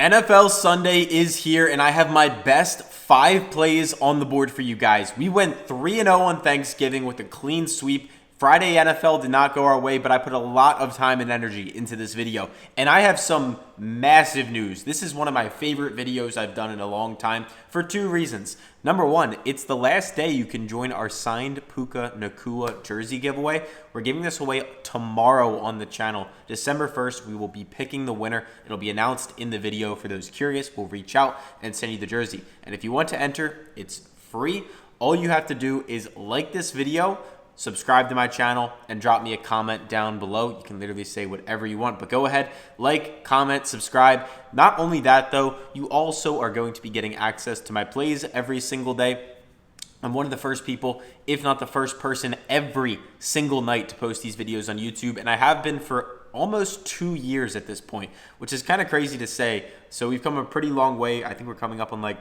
NFL Sunday is here, and I have my best 5 plays on the board for you guys. We went 3-0 on Thanksgiving with a clean sweep. Friday NFL did not go our way, but I put a lot of time and energy into this video. And I have some massive news. This is one of my favorite videos I've done in a long time for 2 reasons. Number 1, it's the last day you can join our signed Puka Nacua jersey giveaway. We're giving this away tomorrow on the channel. December 1st, we will be picking the winner. It'll be announced in the video. For those curious, we'll reach out and send you the jersey. And if you want to enter, it's free. All you have to do is like this video, subscribe to my channel, and drop me a comment down below. You can literally say whatever you want, but go ahead, like, comment, subscribe. Not only that though, you also are going to be getting access to my plays every single day. I'm one of the first people, if not the first person, every single night to post these videos on YouTube, and I have been for almost 2 years at this point, which is kind of crazy to say. So we've come a pretty long way. I think we're coming up on like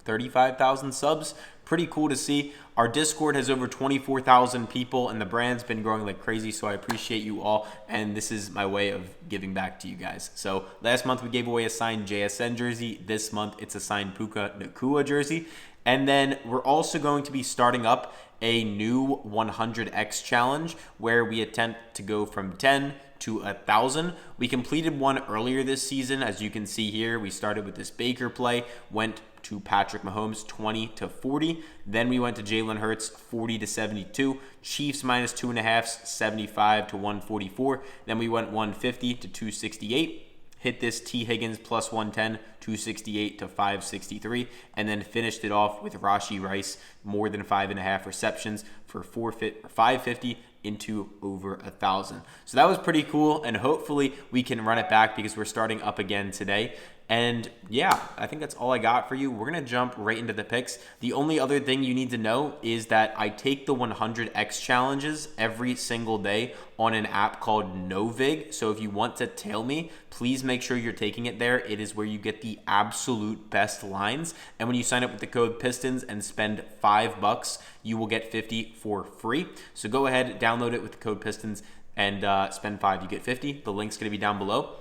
35,000 subs. Pretty cool to see. Our Discord has over 24,000 people, and the brand's been growing like crazy, so I appreciate you all, and this is my way of giving back to you guys. So last month we gave away a signed JSN jersey. This month it's a signed Puka Nacua jersey. And then we're also going to be starting up a new 100x challenge where we attempt to go from 10 to 1,000. We completed one earlier this season. As you can see here, we started with this Baker play, went to Patrick Mahomes 20 to 40. Then we went to Jalen Hurts 40 to 72. Chiefs minus 2.5, 75 to 144. Then we went 150 to 268. Hit this T. Higgins plus 110, 268 to 563, and then finished it off with Rashee Rice, more than 5.5 receptions for 550 into over 1,000. So that was pretty cool, and hopefully we can run it back because we're starting up again today. And yeah, I think that's all I got for you. We're going to jump right into the picks. The only other thing you need to know is that I take the 100x challenges every single day on an app called Novig. So if you want to tail me, please make sure you're taking it there. It is where you get the absolute best lines. And when you sign up with the code PISTONS and spend $5, you will get 50 for free. So go ahead, download it with the code PISTONS and spend 5, you get 50. The link's going to be down below.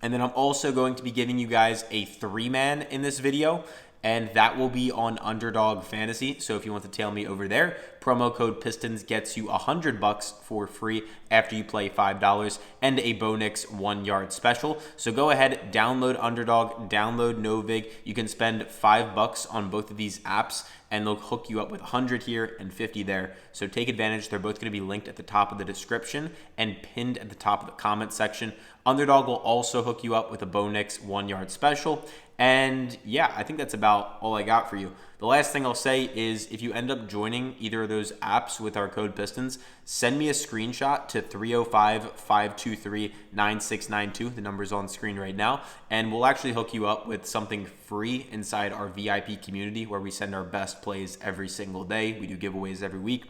And then I'm also going to be giving you guys a 3-man in this video, and that will be on Underdog Fantasy. So if you want to tail me over there, promo code PISTONS gets you $100 for free after you play $5 and a Bonix 1-yard special. So go ahead, download Underdog, download Novig. You can spend $5 on both of these apps, and they'll hook you up with 100 here and 50 there. So take advantage. They're both going to be linked at the top of the description and pinned at the top of the comment section. Underdog will also hook you up with a Bonix 1-yard special. And yeah, I think that's about all I got for you. The last thing I'll say is if you end up joining either of those apps with our code PISTONS, send me a screenshot to 305-523-9692. The number's on screen right now. And we'll actually hook you up with something free inside our VIP community where we send our best plays every single day. We do giveaways every week.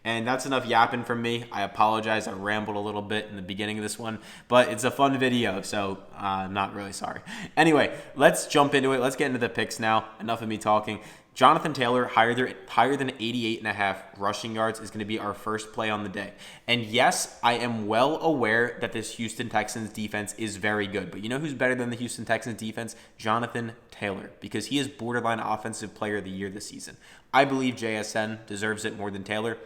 And that's enough yapping from me. I apologize. I rambled a little bit in the beginning of this one, but it's a fun video, so I'm not really sorry. Anyway, let's jump into it. Let's get into the picks now. Enough of me talking. Jonathan Taylor, higher than 88.5 rushing yards is going to be our first play on the day. And yes, I am well aware that this Houston Texans defense is very good. But you know who's better than the Houston Texans defense? Jonathan Taylor, because he is borderline offensive player of the year this season. I believe JSN deserves it more than Taylor,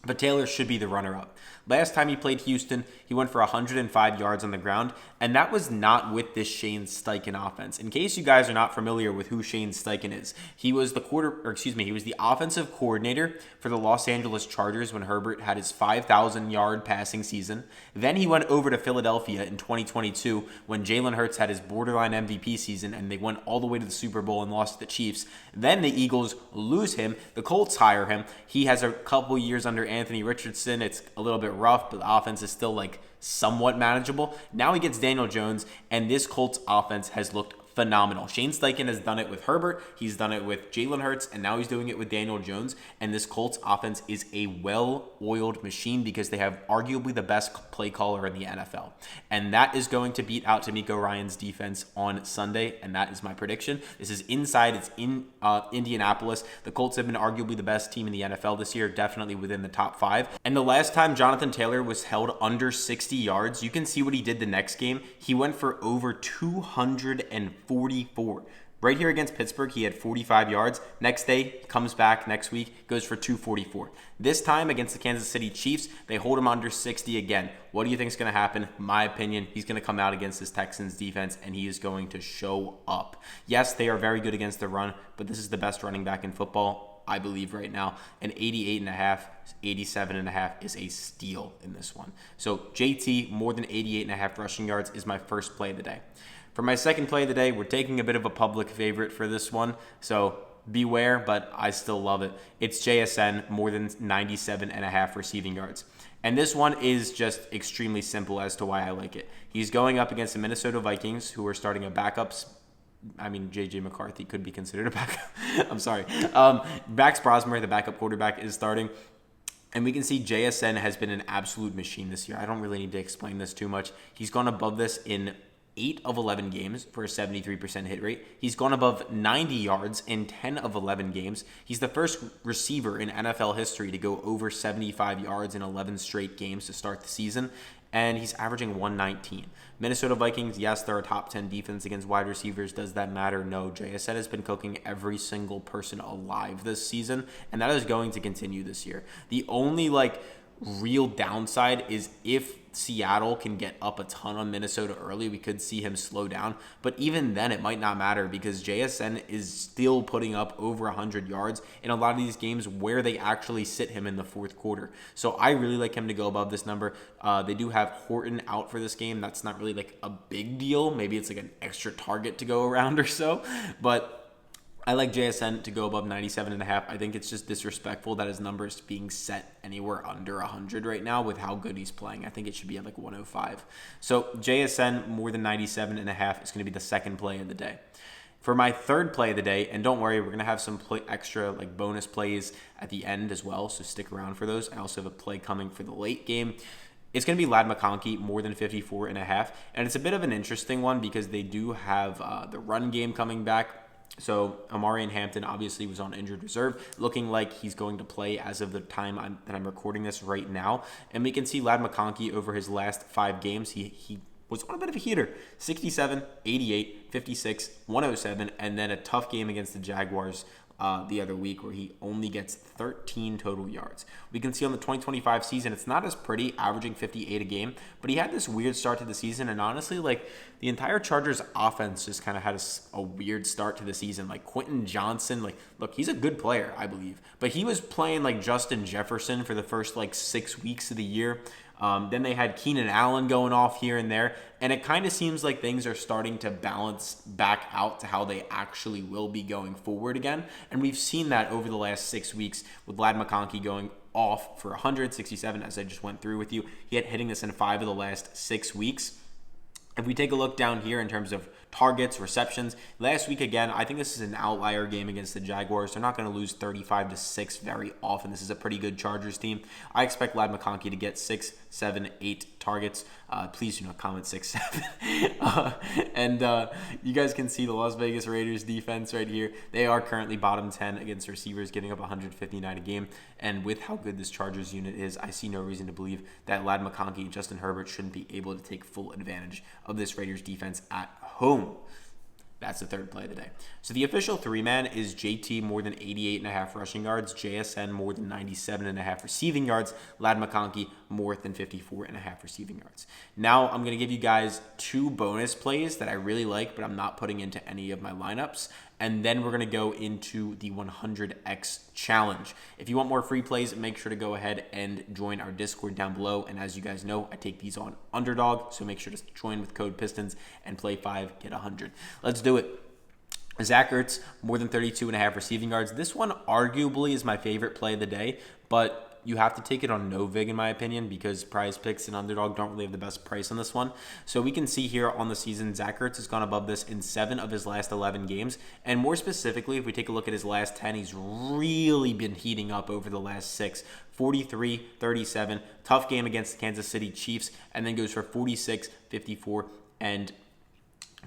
but Taylor should be the runner-up. Last time he played Houston, he went for 105 yards on the ground, and that was not with this Shane Steichen offense. In case you guys are not familiar with who Shane Steichen is, he was the offensive coordinator for the Los Angeles Chargers when Herbert had his 5,000-yard passing season. Then he went over to Philadelphia in 2022 when Jalen Hurts had his borderline MVP season, and they went all the way to the Super Bowl and lost to the Chiefs. Then the Eagles lose him. The Colts hire him. He has a couple years under Anthony Richardson. It's a little bit rough, but the offense is still like somewhat manageable. Now he gets Daniel Jones, and this Colts offense has looked phenomenal. Shane Steichen has done it with Herbert. He's done it with Jalen Hurts, and now he's doing it with Daniel Jones. And this Colts offense is a well-oiled machine because they have arguably the best play caller in the NFL. And that is going to beat out D'Amico Ryan's defense on Sunday, and that is my prediction. This is inside. It's in Indianapolis. The Colts have been arguably the best team in the NFL this year, definitely within the top 5. And the last time Jonathan Taylor was held under 60 yards, you can see what he did the next game. He went for over 244. Right here against Pittsburgh, he had 45 yards. Next day, comes back next week, goes for 244. This time against the Kansas City Chiefs, they hold him under 60 again. What do you think is going to happen? My opinion, he's going to come out against this Texans defense, and he is going to show up. Yes, they are very good against the run, but this is the best running back in football, I believe, right now. An 88.5, 87.5 is a steal in this one. So JT, more than 88.5 rushing yards is my first play of the day. For my second play of the day, we're taking a bit of a public favorite for this one, so beware, but I still love it. It's JSN, more than 97.5 receiving yards. And this one is just extremely simple as to why I like it. He's going up against the Minnesota Vikings, who are starting a backups. I mean, J.J. McCarthy could be considered a backup. I'm sorry. Max Brosmer, the backup quarterback, is starting. And we can see JSN has been an absolute machine this year. I don't really need to explain this too much. He's gone above this in 8 of 11 games for a 73% hit rate. He's gone above 90 yards in 10 of 11 games. He's the first receiver in NFL history to go over 75 yards in 11 straight games to start the season, and he's averaging 119. Minnesota Vikings, yes, they're a top 10 defense against wide receivers. Does that matter? No. JSN has been cooking every single person alive this season, and that is going to continue this year. The only, real downside is if Seattle can get up a ton on Minnesota early, we could see him slow down. But even then, it might not matter because JSN is still putting up over 100 yards in a lot of these games where they actually sit him in the fourth quarter. So I really like him to go above this number. They do have Horton out for this game. That's not really a big deal. Maybe it's an extra target to go around or so. But I like JSN to go above 97.5. I think it's just disrespectful that his number is being set anywhere under 100 right now with how good he's playing. I think it should be at 105. So JSN more than 97.5 is going to be the second play of the day. For my third play of the day, and don't worry, we're going to have some extra bonus plays at the end as well, so stick around for those. I also have a play coming for the late game. It's going to be Ladd McConkey, more than 54.5. And it's a bit of an interesting one because they do have the run game coming back. So Amari and Hampton obviously was on injured reserve, looking like he's going to play as of the time that I'm recording this right now. And we can see Ladd McConkey over his last 5 games. He was on a bit of a heater, 67, 88, 56, 107, and then a tough game against the Jaguars the other week where he only gets 13 total yards. We can see on the 2025 season, it's not as pretty, averaging 58 a game, but he had this weird start to the season, and honestly, the entire Chargers offense just kind of had a weird start to the season. Quentin Johnson, look, he's a good player, I believe, but he was playing like Justin Jefferson for the first 6 weeks of the year. Then they had Keenan Allen going off here and there, and it kind of seems like things are starting to balance back out to how they actually will be going forward again. And we've seen that over the last 6 weeks with Ladd McConkey going off for 167, as I just went through with you. He had hitting this in 5 of the last 6 weeks. If we take a look down here in terms of targets, receptions, last week again, I think this is an outlier game against the Jaguars. They're not going to lose 35-6 very often. This is a pretty good Chargers team. I expect Ladd McConkey to get 6, 7, 8 targets. Please do not comment 6, 7. And you guys can see the Las Vegas Raiders defense right here. They are currently bottom 10 against receivers, giving up 159 a game. And with how good this Chargers unit is, I see no reason to believe that Ladd McConkey and Justin Herbert shouldn't be able to take full advantage of this Raiders defense at home. That's the third play of the day. So the official 3-man is JT more than 88.5 rushing yards, JSN more than 97.5 receiving yards, Ladd McConkey more than 54.5 receiving yards. Now I'm going to give you guys 2 bonus plays that I really like, but I'm not putting into any of my lineups. And then we're going to go into the 100x challenge. If you want more free plays, make sure to go ahead and join our Discord down below. And as you guys know, I take these on Underdog, so make sure to join with code PISTONS and play 5, get 100. Let's do it. Zach Ertz, more than 32.5 receiving yards. This one arguably is my favorite play of the day, but you have to take it on Novig in my opinion, because PrizePicks and Underdog don't really have the best price on this one. So we can see here on the season, Zach Ertz has gone above this in 7 of his last 11 games. And more specifically, if we take a look at his last 10, he's really been heating up over the last 6. 43, 37, tough game against the Kansas City Chiefs, and then goes for 46, 54, and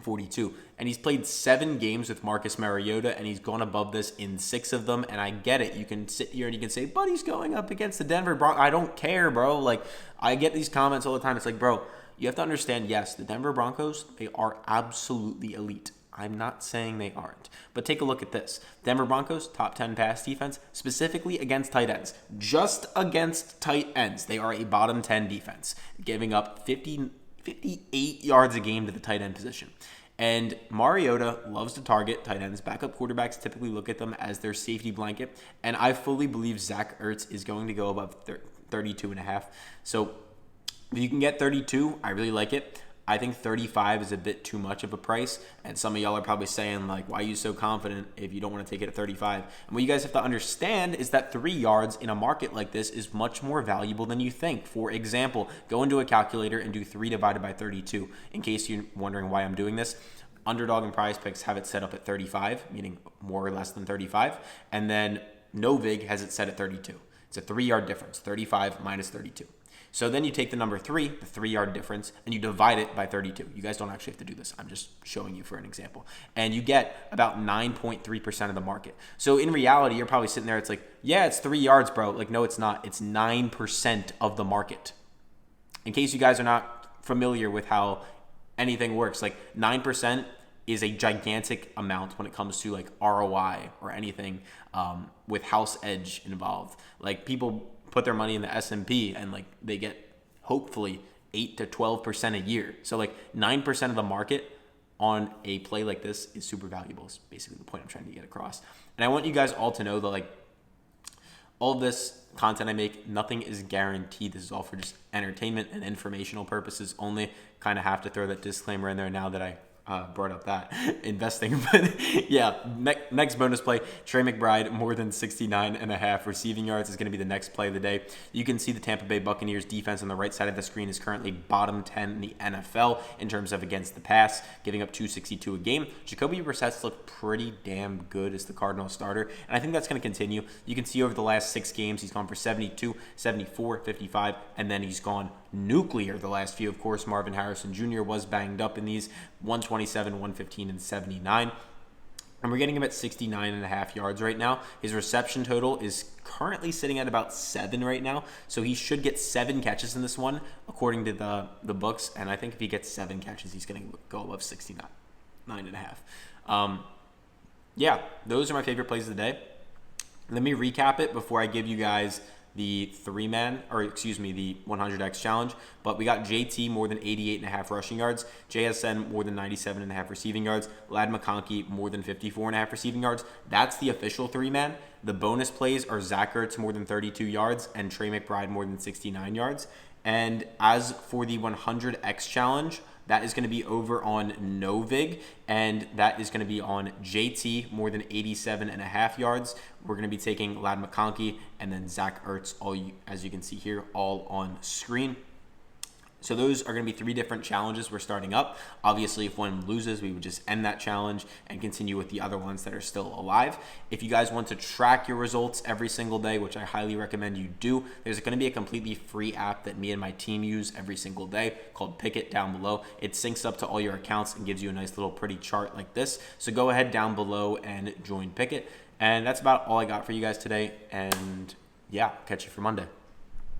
42. And he's played 7 games with Marcus Mariota, and he's gone above this in 6 of them. And I get it. You can sit here and you can say, but he's going up against the Denver Broncos. I don't care, bro. Like, I get these comments all the time. It's like, bro, you have to understand, yes, the Denver Broncos, they are absolutely elite. I'm not saying they aren't. But take a look at this. Denver Broncos, top 10 pass defense, specifically against tight ends. Just against tight ends, they are a bottom 10 defense, giving up 58 yards a game to the tight end position. And Mariota loves to target tight ends. Backup quarterbacks typically look at them as their safety blanket. And I fully believe Zach Ertz is going to go above 32.5. So if you can get 32, I really like it. I think 35 is a bit too much of a price, and some of y'all are probably saying, like, why are you so confident if you don't want to take it at 35? And what you guys have to understand is that 3 yards in a market like this is much more valuable than you think. For example, go into a calculator and do 3 divided by 32. In case you're wondering why I'm doing this, Underdog and PrizePicks have it set up at 35, meaning more or less than 35, and then Novig has it set at 32. It's a 3-yard difference, 35 minus 32. So then you take the number 3, the 3-yard difference, and you divide it by 32. You guys don't actually have to do this. I'm just showing you for an example. And you get about 9.3% of the market. So in reality, you're probably sitting there, it's like, yeah, it's 3 yards, bro. Like, no, it's not. It's 9% of the market. In case you guys are not familiar with how anything works, like 9% is a gigantic amount when it comes to like ROI or anything with house edge involved. Like, people put their money in the S&P and like they get hopefully 8 to 12% a year. So like 9% of the market on a play like this is super valuable. Is basically the point I'm trying to get across. And I want you guys all to know that like all of this content I make, nothing is guaranteed. This is all for just entertainment and informational purposes only. Kind of have to throw that disclaimer in there now that I brought up that investing. But yeah, next bonus play, Trey McBride, more than 69.5 receiving yards is going to be the next play of the day. You can see the Tampa Bay Buccaneers defense on the right side of the screen is currently bottom 10 in the NFL in terms of against the pass, giving up 262 a game. Jacoby Brissett's look pretty damn good as the Cardinals starter, and I think that's going to continue. You can see over the last 6 games, he's gone for 72, 74, 55, and then he's gone nuclear the last few. Of course, Marvin Harrison Jr. was banged up in these, 127, 115, and 79. And we're getting him at 69.5 yards right now. His reception total is currently sitting at about 7 right now. So he should get 7 catches in this one, according to the books. And I think if he gets 7 catches, he's going to go above 69.5. Yeah, those are my favorite plays of the day. Let me recap it before I give you guys the the 100x challenge. But we got JT more than 88.5 rushing yards, JSN more than 97.5 receiving yards, Lad McConkey more than 54.5 receiving yards. That's the official 3-man. The bonus plays are Zach Ertz more than 32 yards and Trey McBride more than 69 yards. And as for the 100x challenge, that is going to be over on Novig, and that is going to be on JT, more than 87.5 yards. We're going to be taking Lad McConkey and then Zach Ertz, as you can see here, all on screen. So those are going to be 3 different challenges we're starting up. Obviously, if one loses, we would just end that challenge and continue with the other ones that are still alive. If you guys want to track your results every single day, which I highly recommend you do, there's going to be a completely free app that me and my team use every single day called Pikkit down below. It syncs up to all your accounts and gives you a nice little pretty chart like this. So go ahead down below and join Pikkit. And that's about all I got for you guys today. And yeah, catch you for Monday.